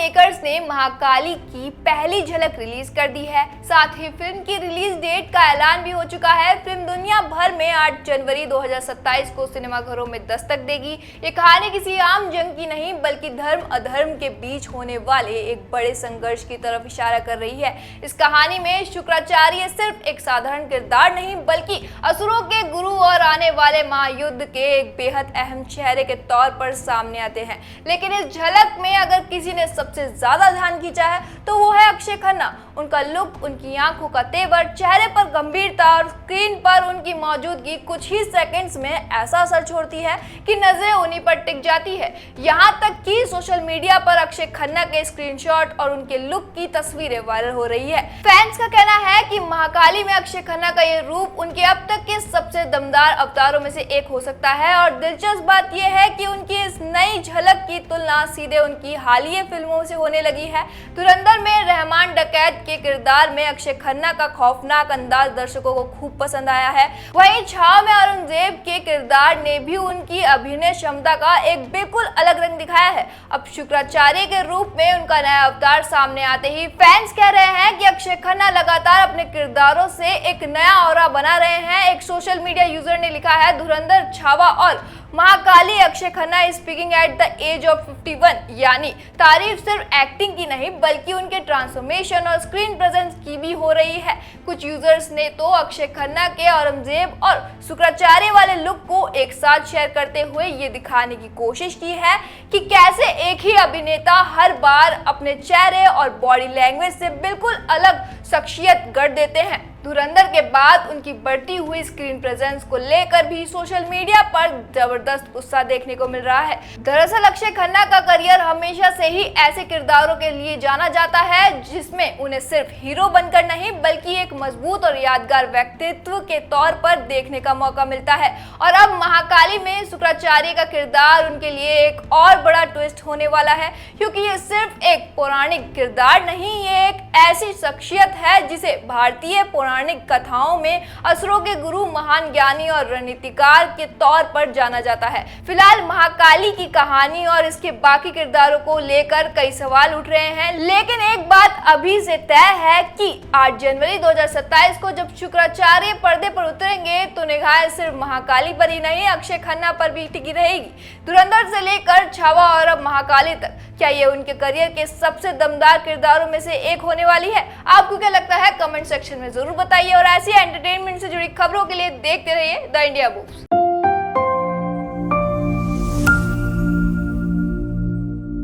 Makers ने महाकाली की पहली झलक रिलीज कर दी है। साथ ही फिल्म की रिलीज डेट का ऐलान भी हो चुका है। फिल्म दुनिया भर में 8 जनवरी 2027 को सिनेमाघरों में दस्तक देगी। ये कहानी किसी आम जंग की नहीं बल्कि धर्म अधर्म के बीच होने वाले एक बड़े संघर्ष की तरफ इशारा कर रही है। इस कहानी में शुक्राचार्य सिर्फ एक साधारण किरदार नहीं बल्कि असुरों के गुरु और आने वाले महायुद्ध के एक बेहद अहम चेहरे के तौर पर सामने आते हैं। लेकिन इस झलक में अगर किसी ने सबसे ज्यादा ध्यान खींचा है तो वो है अक्षय खन्ना। उनका लुक, उनकी आंखों का तेवर, चेहरे पर गंभीरता और स्क्रीन पर उनकी मौजूदगी कुछ ही सेकंड्स में ऐसा असर छोड़ती है कि नजरें उन्हीं पर टिक जाती है। यहाँ तक कि सोशल मीडिया पर अक्षय खन्ना के स्क्रीनशॉट और उनके लुक की तस्वीरें वायरल हो रही है। फैंस का कहना है कि महाकाली में अक्षय खन्ना का ये रूप उनके अब तक के सबसे दमदार अवतारों में से एक हो सकता है। और दिलचस्प बात यह है कि उनकी इस नई झलक की तुलना सीधे उनकी हालिया फिल्मों से होने लगी है। धुरंधर में रहमान डकैत के किरदार में अक्षय खन्ना का खौफनाक अंदाज दर्शकों को खूब पसंद आया है। वहीं छाव में औरंगजेब के किरदार ने भी उनकी अभिनय क्षमता का एक बिल्कुल अलग रंग दिखाया है। अब शुक्राचार्य के रूप में उनका नया अवतार सामने आते ही फैंस कह रहे हैं कि अक्षय खन्ना लगातार अपने किरदारों से एक नया ऑरा बना रहे हैं। एक सोशल मीडिया यूजर ने लिखा है, धुरंधर, छावा और Mahakali Akshaye Khanna is speaking at the age of 51। यानी तारीफ सिर्फ एक्टिंग की नहीं बल्कि उनके ट्रांसफॉर्मेशन और स्क्रीन प्रेजेंस की भी हो रही है। कुछ यूजर्स ने तो अक्षय खन्ना के औरंगजेब और शुक्राचार्य वाले लुक को एक साथ शेयर करते हुए ये दिखाने की कोशिश की है कि कैसे एक ही अभिनेता हर बार अपने चेहरे और बॉडी लैंग्वेज से बिल्कुल अलग शख्सियत गढ़ देते हैं। धुरंधर के बाद उनकी बढ़ती हुई स्क्रीन प्रेजेंस को लेकर भी सोशल मीडिया पर जबरदस्त गुस्सा देखने को मिल रहा है। दरअसल अक्षय खन्ना का करियर हमेशा से ही ऐसे किरदारों के लिए जाना जाता है जिसमें उन्हें सिर्फ हीरो बनकर नहीं बल्कि एक मजबूत और यादगार व्यक्तित्व के तौर पर देखने का मौका मिलता है। और अब महाकाली में शुक्राचार्य का किरदार उनके लिए एक और बड़ा ट्विस्ट होने वाला है, क्योंकि ये सिर्फ एक पौराणिक किरदार नहीं, ये एक ऐसी शख्सियत है जिसे भारतीय पौराणिक कथाओं में असुरों के गुरु, महान ज्ञानी और रणनीतिकार के तौर पर जाना जाता है। फिलहाल महाकाली की कहानी और इसके बाकी किरदारों को लेकर कई सवाल उठ रहे हैं, लेकिन एक बात अभी से तय है कि 8 जनवरी 2027 को जब शुक्राचार्य पर्दे पर उतरेंगे तो निगाहें सिर्फ महाकाली पर ही नहीं अक्षय खन्ना पर भी टिकी रहेगी। धुरंधर से लेकर छावा और अब महाकाली तक क्या ये उनके करियर के सबसे दमदार किरदारों में से एक होने वाली है? आपको क्या लगता है? कमेंट सेक्शन में जरूर बताइए और ऐसी एंटरटेनमेंट से जुड़ी खबरों के लिए देखते रहिए द इंडिया बुक्स।